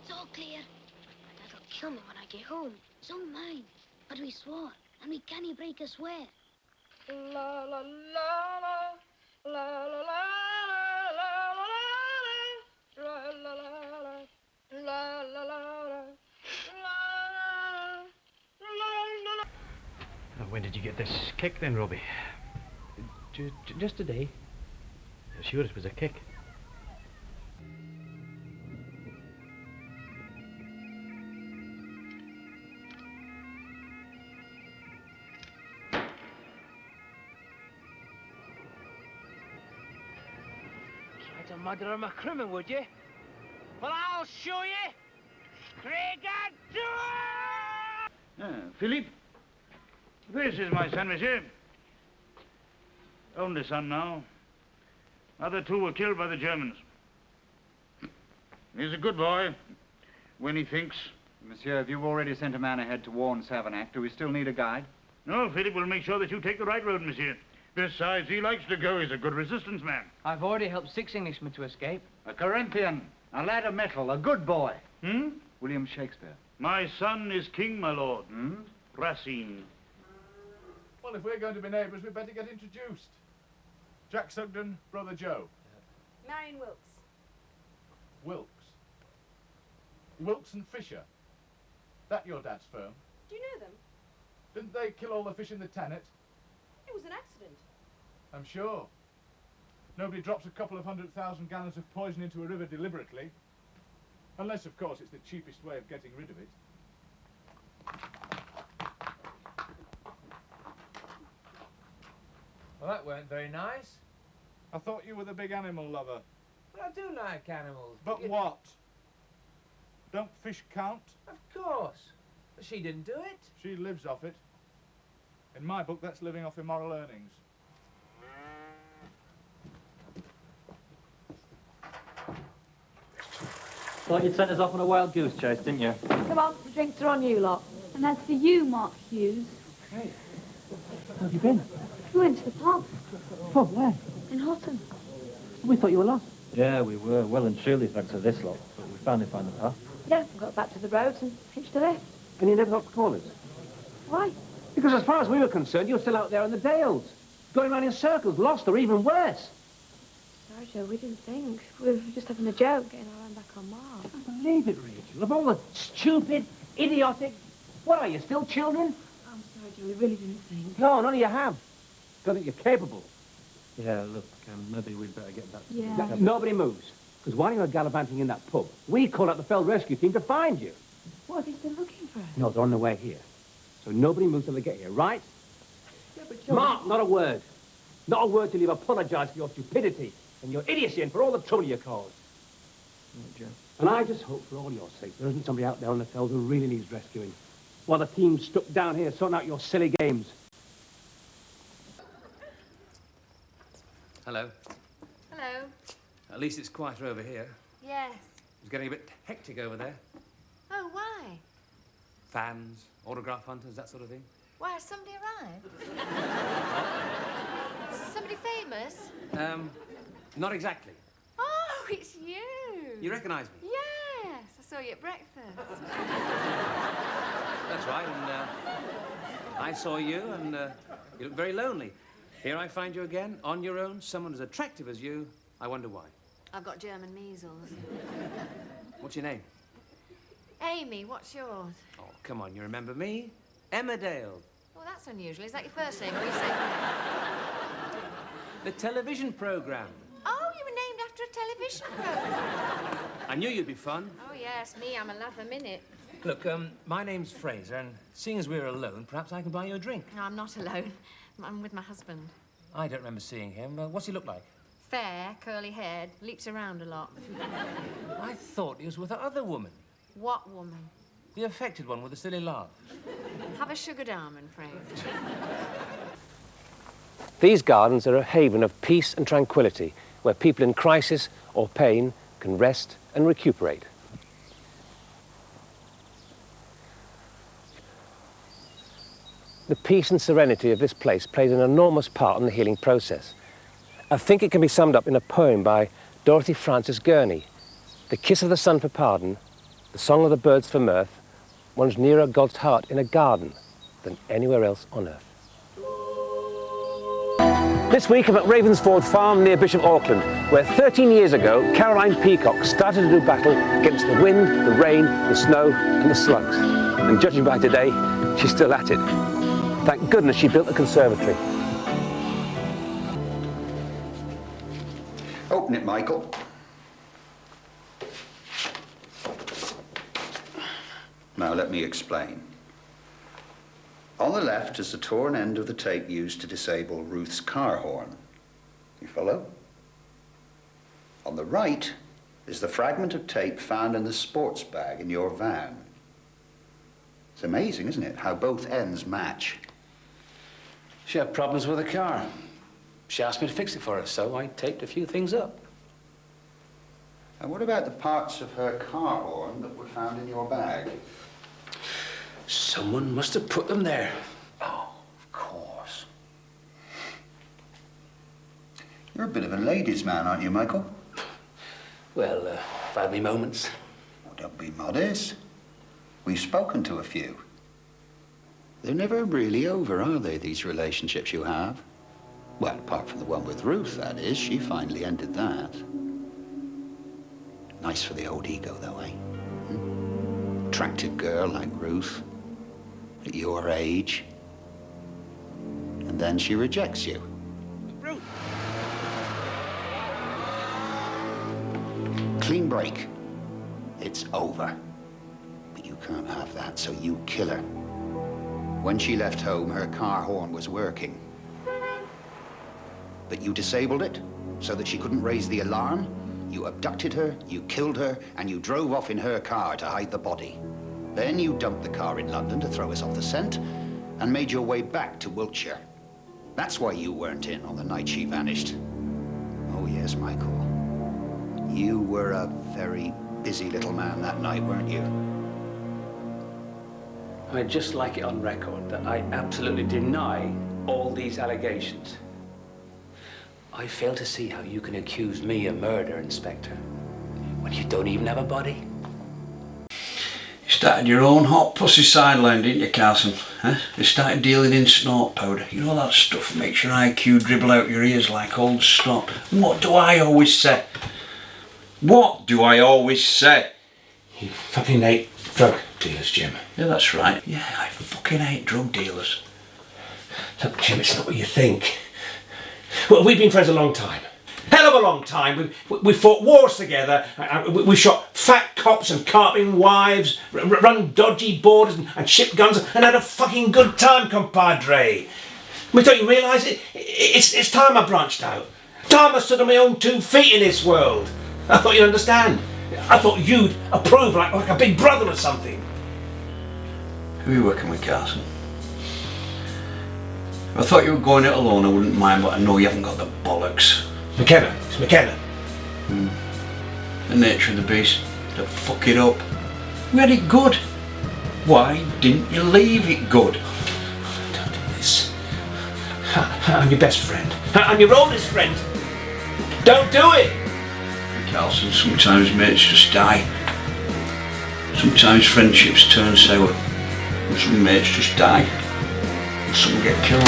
It's all clear. That'll kill me when I get home. So mine. But we swore, and we can't break a swear. La la la la la la la la When did you get this kick then, Robbie? Just today. Sure it was a kick. Try to murder a crimin, would you? Well, I'll show you. Craig Philippe, this is my son, monsieur. Only son now. Other two were killed by the Germans. He's a good boy when he thinks. Monsieur, have you already sent a man ahead to warn Savanac? Do we still need a guide? No, Philippe will make sure that you take the right road, monsieur. Besides, he likes to go. He's a good resistance man. I've already helped 6 Englishmen to escape. A Corinthian, a lad of metal, a good boy. William Shakespeare. My son is king, my lord. Racine. Well, if we're going to be neighbours, we'd better get introduced. Jack Sugden, brother Joe. Marion Wilkes. Wilkes. Wilkes and Fisher. That your dad's firm? Do you know them? Didn't they kill all the fish in the Tannet? It was an accident. I'm sure. Nobody drops a couple of 100,000 gallons of poison into a river deliberately. Unless, of course, it's the cheapest way of getting rid of it. Well, that weren't very nice. I thought you were the big animal lover. But I do like animals. But what? Don't fish count? Of course. But she didn't do it. She lives off it. In my book, that's living off immoral earnings. Thought you'd sent us off on a wild goose chase, didn't you? Come on, the drinks are on you lot. And that's for you, Mark Hughes. Hey, how have you been? We went to the pub. Oh, where? In Houghton. We thought you were lost. Yeah, we were. Well and truly, thanks to this lot. But we finally found the path. Yeah, we got back to the roads and hitched a left. And you never thought to call us? Why? Because as far as we were concerned, you were still out there in the Dales. Going round in circles, lost or even worse. Sorry, Joe, we didn't think. We were just having a joke, getting our own back on Mars. I can't believe it, Rachel. Of all the stupid, idiotic... What are you, still children? I'm sorry, Joe, we really didn't think. No, none of you have. Don't think you're capable. Yeah, look, maybe we'd better get back to... Yeah. Nobody moves. Because while you were gallivanting in that pub, we called out the Feld Rescue Team to find you. What, are they still looking for us? No, they're on their way here. So nobody moves till they get here, right? Yeah, but Joe... Mark, not a word. Not a word till you've apologised for your stupidity and your idiocy and for all the trouble you caused. Oh, Joe. And I just hope for all your sakes there isn't somebody out there on the Feld who really needs rescuing. While the team's stuck down here sorting out your silly games. Hello. Hello. At least it's quieter over here. Yes. It's getting a bit hectic over there. Oh, why? Fans, autograph hunters, that sort of thing. Why, has somebody arrived? Somebody famous? Not exactly. Oh, it's you. You recognise me? Yes, I saw you at breakfast. That's right, and I saw you, and you look very lonely. Here I find you again, on your own, someone as attractive as you. I wonder why. I've got German measles. What's your name? Amy, what's yours? Oh, come on, you remember me? Emmerdale. Oh, that's unusual. Is that your first name or your second name? The television programme. Oh, you were named after a television programme. I knew you'd be fun. Oh, yes, me, I'm a love a minute. Look, my name's Frazer, and seeing as we're alone, perhaps I can buy you a drink. No, I'm not alone. I'm with my husband. I don't remember seeing him. What's he look like? Fair, curly-haired, leaps around a lot. I thought he was with that other woman. What woman? The affected one with the silly laugh. Have a sugared almond, Fraser. These gardens are a haven of peace and tranquility, where people in crisis or pain can rest and recuperate. The peace and serenity of this place plays an enormous part in the healing process. I think it can be summed up in a poem by Dorothy Frances Gurney, The Kiss of the Sun for Pardon, the song of the birds for mirth, one's nearer God's heart in a garden than anywhere else on earth. This week I'm at Ravensford Farm near Bishop Auckland, where 13 years ago Caroline Peacock started to do battle against the wind, the rain, the snow and the slugs. And judging by today, she's still at it. Thank goodness she built a conservatory. Open it, Michael. Now let me explain. On the left is the torn end of the tape used to disable Ruth's car horn. You follow? On the right is the fragment of tape found in the sports bag in your van. It's amazing, isn't it, how both ends match? She had problems with the car. She asked me to fix it for her, so I taped a few things up. And what about the parts of her car horn that were found in your bag? Someone must have put them there. Oh, of course. You're a bit of a ladies' man, aren't you, Michael? Well, I've had me moments. Oh, don't be modest. We've spoken to a few. They're never really over, are they, these relationships you have? Well, apart from the one with Ruth, that is. She finally ended that. Nice for the old ego, though, eh? Attractive girl like Ruth, at your age. And then she rejects you. Ruth! Clean break. It's over. But you can't have that, so you kill her. When she left home, her car horn was working. But you disabled it so that she couldn't raise the alarm. You abducted her, you killed her, and you drove off in her car to hide the body. Then you dumped the car in London to throw us off the scent and made your way back to Wiltshire. That's why you weren't in on the night she vanished. Oh, yes, Michael. You were a very busy little man that night, weren't you? I'd just like it on record that I absolutely deny all these allegations. I fail to see how you can accuse me of murder, Inspector, when you don't even have a body. You started your own hot pussy sideline, didn't you, Carson? Huh? You started dealing in snort powder. You know that stuff makes your IQ dribble out your ears like old snot. What do I always say? What do I always say? You fucking hate drug dealers, Jim. Yeah, that's right. Yeah, I fucking hate drug dealers. Look, Jim, it's not what you think. Well, we've been friends a long time. Hell of a long time. We fought wars together. We shot fat cops and carping wives, run dodgy borders and shipped guns and had a fucking good time, compadre. I mean, don't you realise it? It's time I branched out. Time I stood on my own 2 feet in this world. I thought you'd understand. I thought you'd approve like a big brother or something. Who are you working with, Carson? If I thought you were going it alone, I wouldn't mind, but I know you haven't got the bollocks. McKenna. It's McKenna. The nature of the beast. To fuck it up. We had it good. Why didn't you leave it good? Don't do this. I'm your best friend. I'm your oldest friend. Don't do it! Carlson, sometimes mates just die. Sometimes friendships turn sour. And some mates just die. And some get killed.